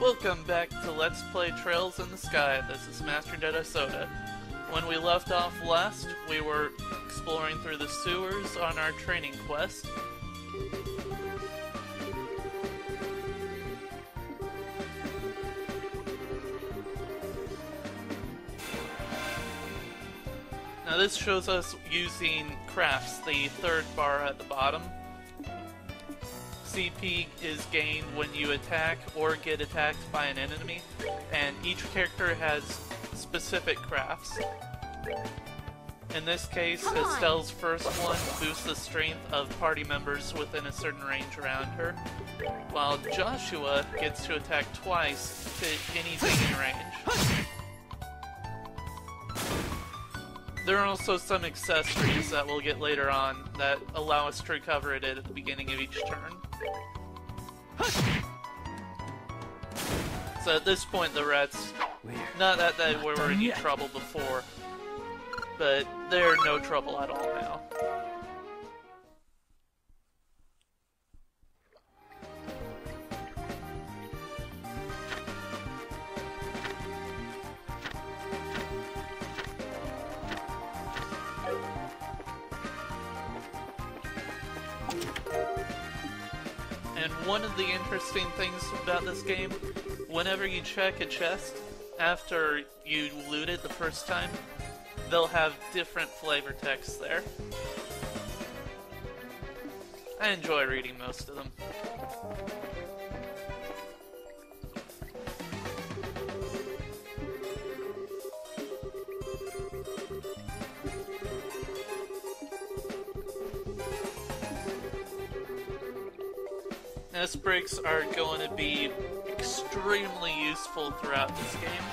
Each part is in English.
Welcome back to Let's Play Trails in the Sky. This is Master Detta Soda. When we left off last, we were exploring through the sewers on our training quest. Now this shows us using crafts, the third bar at the bottom. CP is gained when you attack or get attacked by an enemy, and each character has specific crafts. In this case, Estelle's first one boosts the strength of party members within a certain range around her, while Joshua gets to attack twice to anything in range. There are also some accessories that we'll get later on that allow us to recover it at the beginning of each turn. So at this point the rats, not that they were in any trouble before, but they're no trouble at all now. And one of the interesting things about this game, whenever you check a chest after you loot it the first time, they'll have different flavor text there. I enjoy reading most of them. S-breaks are going to be extremely useful throughout this game.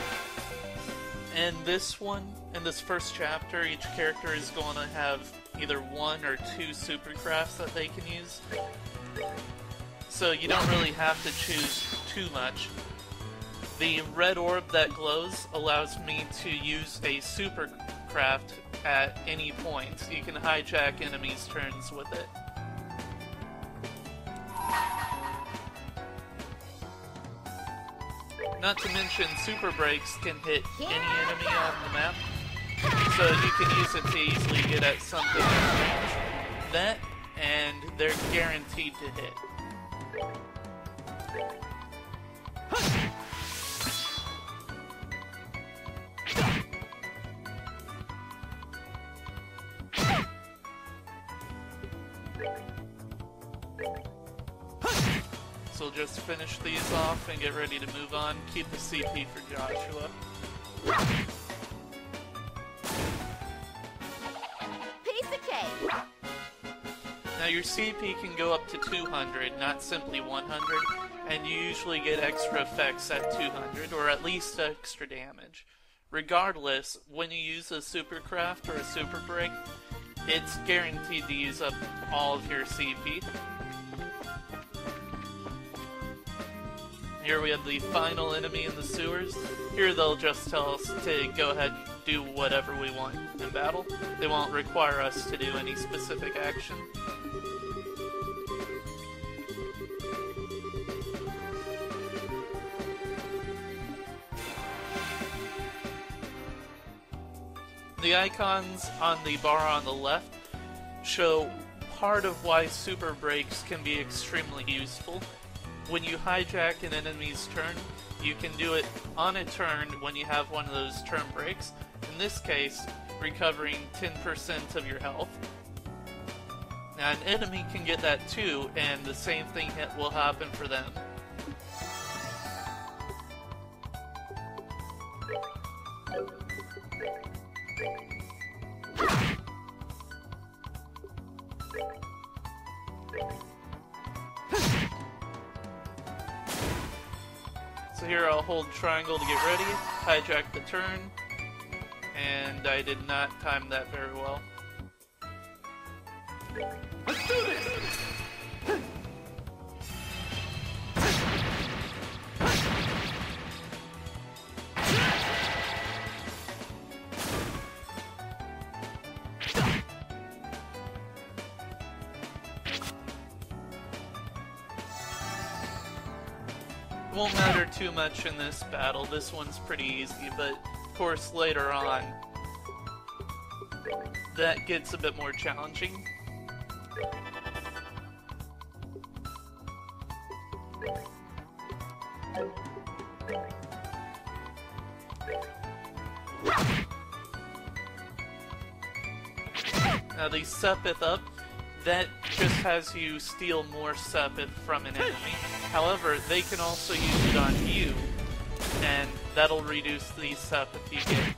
And this one, in this first chapter, each character is going to have either one or two supercrafts that they can use. So you don't really have to choose too much. The red orb that glows allows me to use a supercraft at any point. You can hijack enemies' turns with it. Not to mention, super breaks can hit any enemy on the map, so you can use it to easily get at something in range. That, and they're guaranteed to hit. So we'll just finish these off and get ready to move on. Keep the CP for Joshua. Piece of cake. Now your CP can go up to 200, not simply 100, and you usually get extra effects at 200, or at least extra damage. Regardless, when you use a supercraft or a super break, it's guaranteed to use up all of your CP. Here we have the final enemy in the sewers. Here they'll just tell us to go ahead and do whatever we want in battle. They won't require us to do any specific action. The icons on the bar on the left show part of why super breaks can be extremely useful. When you hijack an enemy's turn, you can do it on a turn when you have one of those turn breaks. In this case, recovering 10% of your health. Now an enemy can get that too, and the same thing will happen for them. So here I'll hold triangle to get ready, hijack the turn, and I did not time that very well. Let's do this! won't matter too much in this battle. This one's pretty easy, but of course later on, that gets a bit more challenging. Now the Sepith up, that just has you steal more Sepith from an enemy. However, they can also use it on you, and that'll reduce the Sepith you get.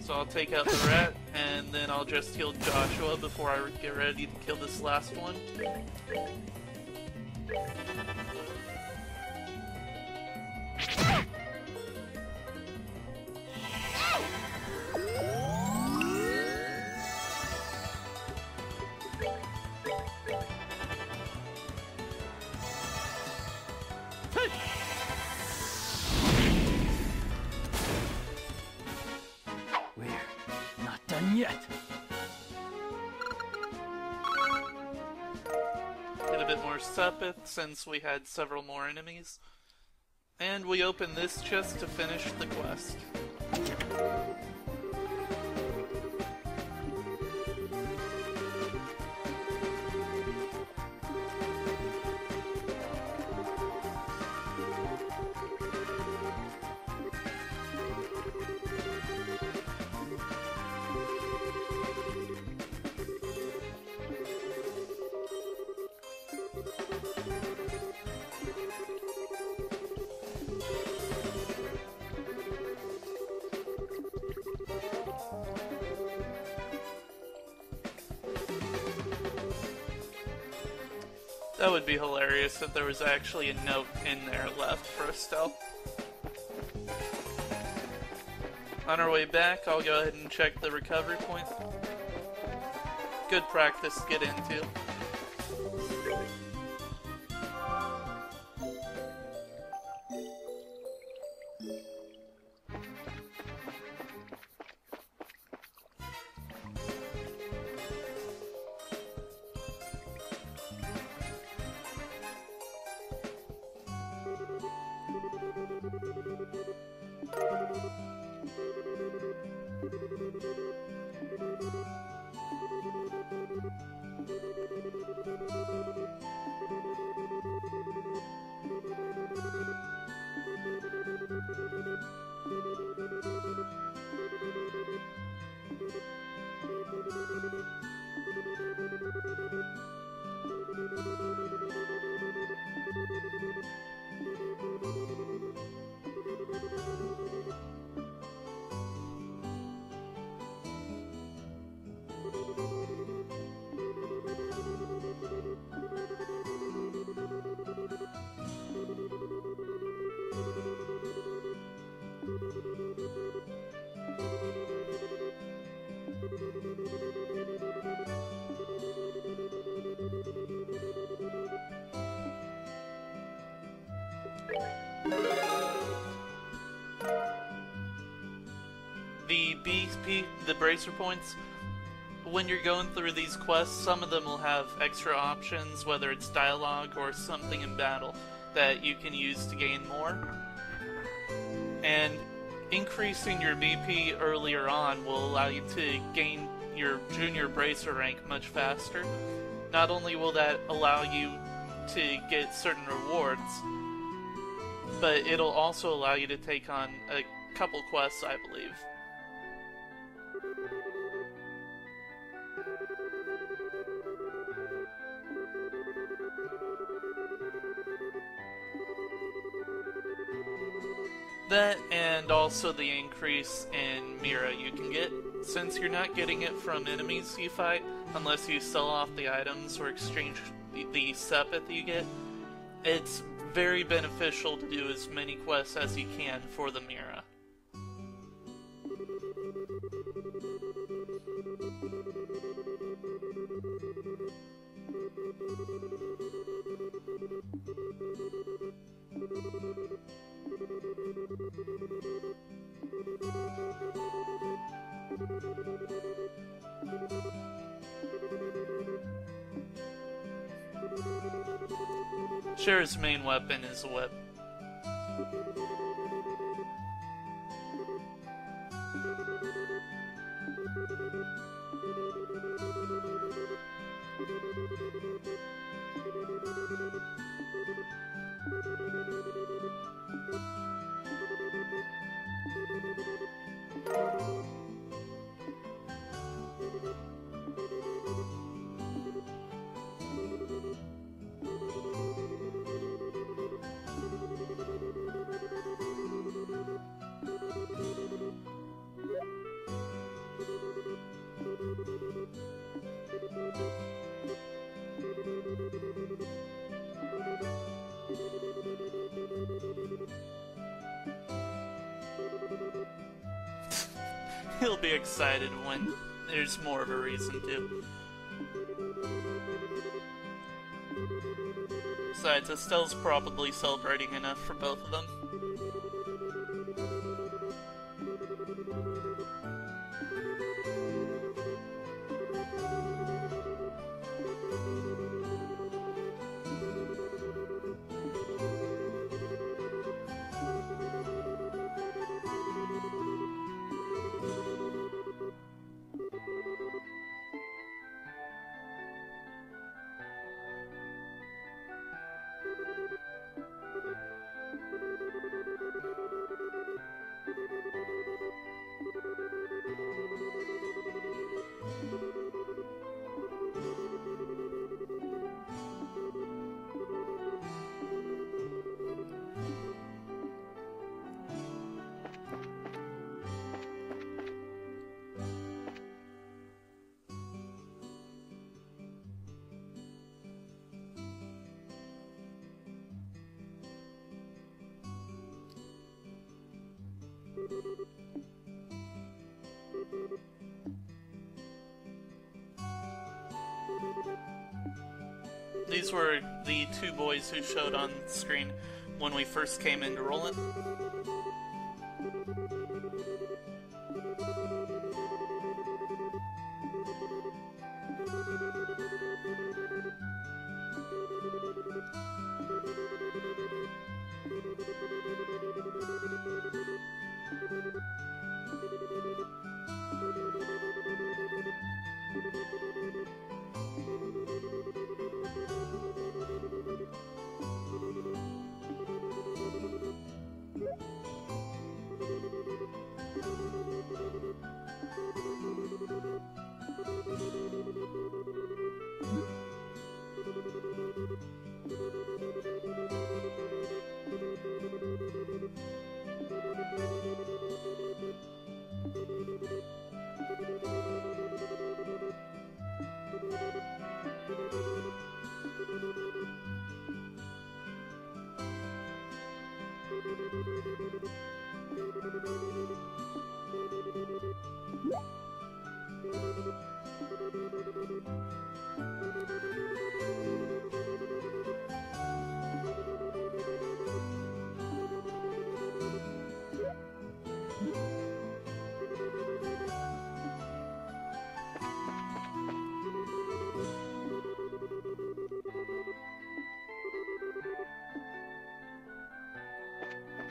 So I'll take out the rat, and then I'll just heal Joshua before I get ready to kill this last one. We're not done yet. Get a bit more Sepith since we had several more enemies. And we open this chest to finish the quest. That would be hilarious if there was actually a note in there left for Estelle. On our way back, I'll go ahead and check the recovery point. Good practice to get into. The bracer points, when you're going through these quests, some of them will have extra options, whether it's dialogue or something in battle, that you can use to gain more. And increasing your BP earlier on will allow you to gain your junior bracer rank much faster. Not only will that allow you to get certain rewards, but it'll also allow you to take on a couple quests, I believe. That, and also the increase in Mira you can get, since you're not getting it from enemies you fight, unless you sell off the items or exchange the Sepith you get. It's very beneficial to do as many quests as you can for the Mira. Sure, his main weapon is a whip. He'll be excited when there's more of a reason to. Besides, Estelle's probably celebrating enough for both of them. These were the two boys who showed on screen when we first came into Roland.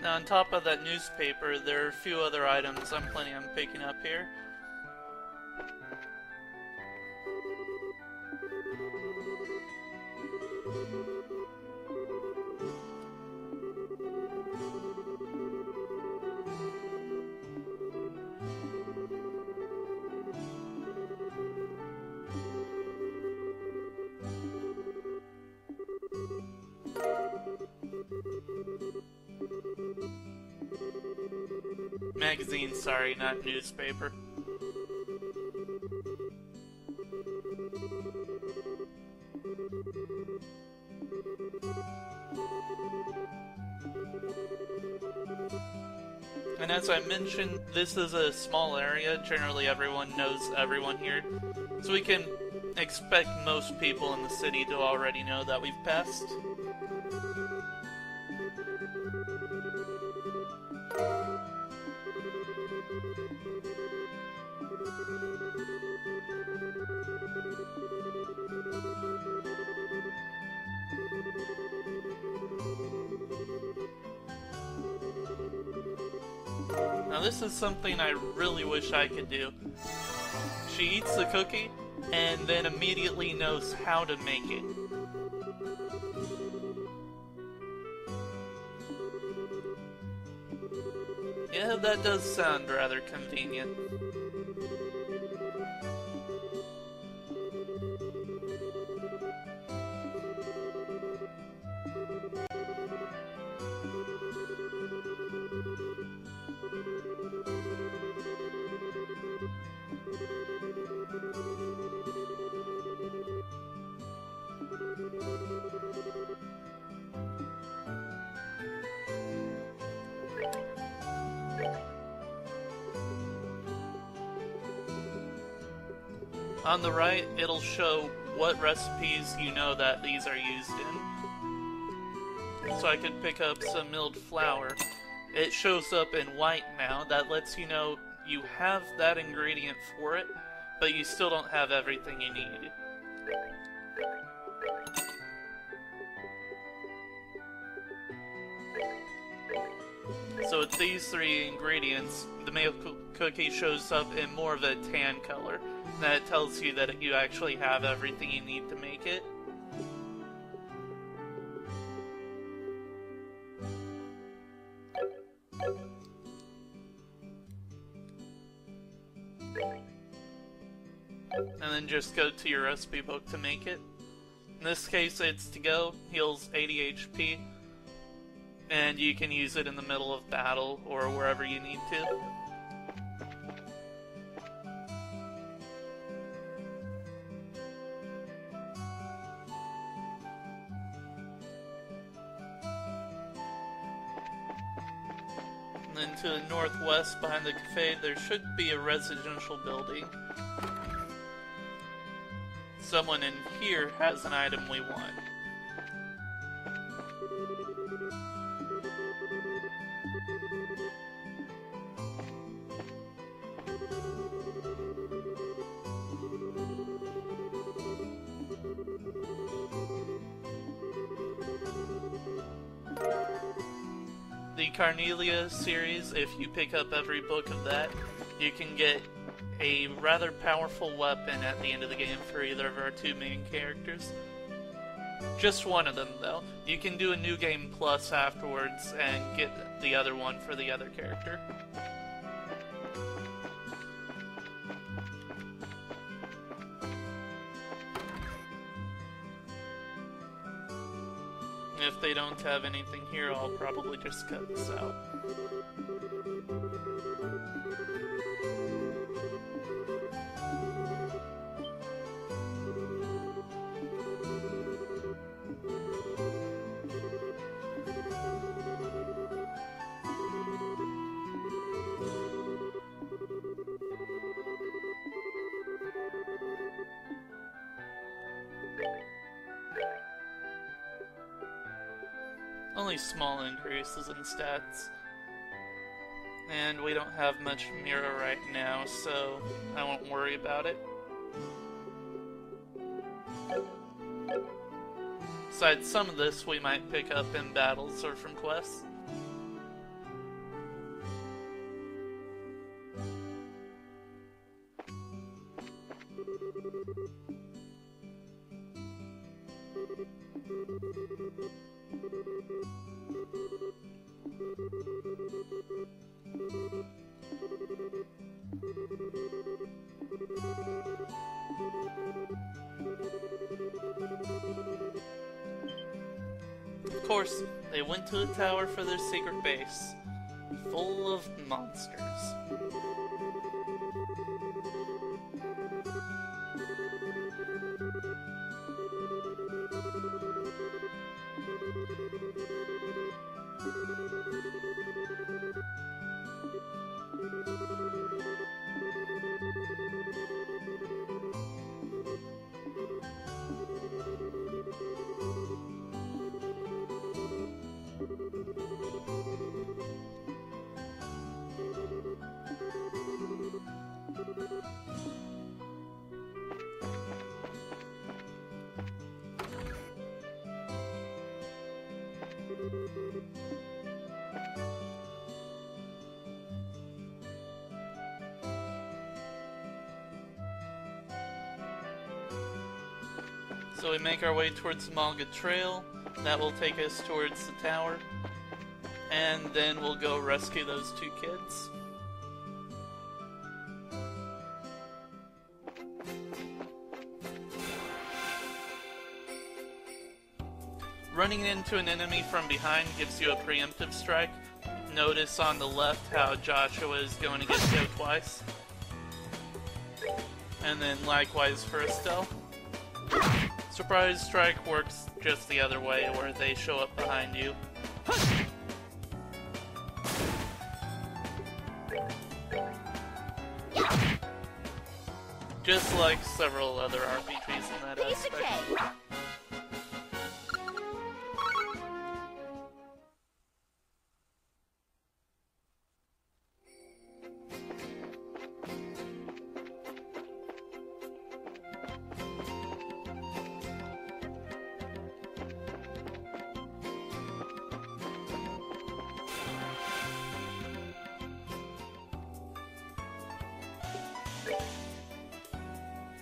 Now, on top of that newspaper, there are a few other items I'm planning on picking up here. Magazine, sorry, not newspaper. And as I mentioned, this is a small area. Generally everyone knows everyone here. So we can expect most people in the city to already know that we've passed. this is something I really wish I could do. She eats the cookie, and then immediately knows how to make it. Yeah, that does sound rather convenient. On the right, it'll show what recipes you know that these are used in. So I could pick up some milled flour. It shows up in white now. That lets you know you have that ingredient for it, but you still don't have everything you need. So with these three ingredients, the milk cookie shows up in more of a tan color. That tells you that you actually have everything you need to make it. And then just go to your recipe book to make it. In this case, it's to go, heals 80 HP, and you can use it in the middle of battle or wherever you need to. And then to the northwest behind the cafe, there should be a residential building. Someone in here has an item we want. The Carnelia series, if you pick up every book of that, you can get a rather powerful weapon at the end of the game for either of our two main characters. Just one of them, though. You can do a new game plus afterwards and get the other one for the other character. If they don't have anything here, I'll probably just cut this out. Only small increases in stats. And we don't have much Mira right now, so I won't worry about it. Besides, some of this we might pick up in battles or from quests. Of course, they went to the tower for their secret base, full of monsters. So we make our way towards the Malga Trail. That will take us towards the tower. And then we'll go rescue those two kids. Running into an enemy from behind gives you a preemptive strike. Notice on the left how Joshua is going to get hit twice. And then likewise for Estelle. Surprise strike works just the other way, where they show up behind you. Just like several other RPGs in that Piece of aspect. cake.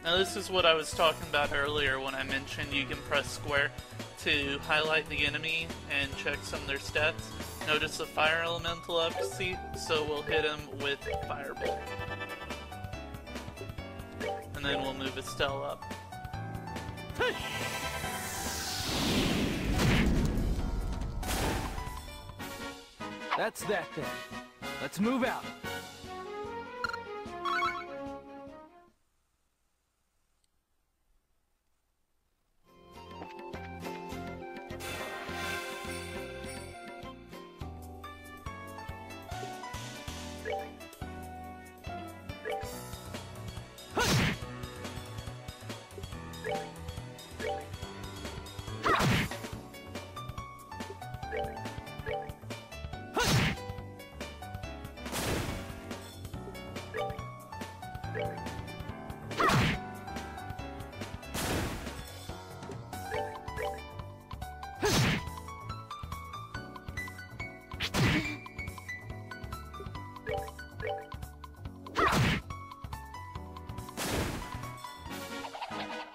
Now this is what I was talking about earlier when I mentioned you can press square to highlight the enemy and check some of their stats. Notice the fire elemental efficacy, so we'll hit him with Firebolt. And then we'll move Estelle up. That's that then. Let's move out.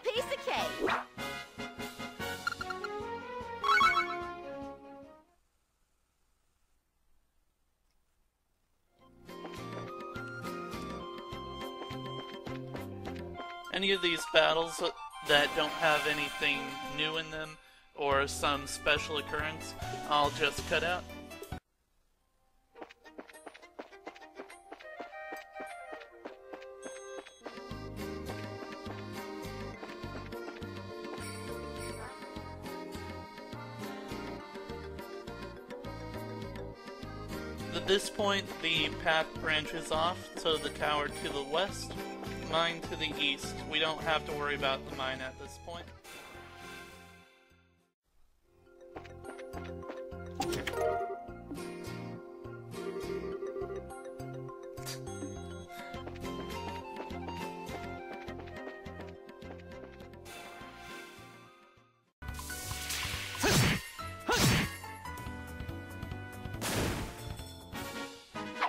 Piece of cake. Any of these battles that don't have anything new in them or some special occurrence, I'll just cut out. At this point, the path branches off to the tower to the west, mine to the east. We don't have to worry about the mine at this point.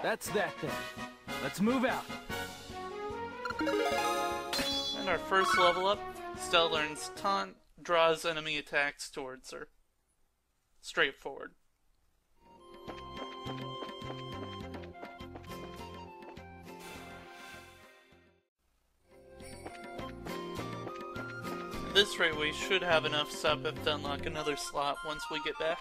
That's that then. Let's move out. And our first level up, Stella learns Taunt, draws enemy attacks towards her. Straightforward. At this rate, we should have enough Sepith to unlock another slot once we get back.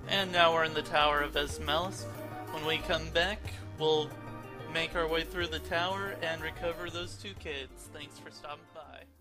And now we're in the Tower of Esmelis. When we come back, we'll make our way through the tower and recover those two kids. Thanks for stopping by.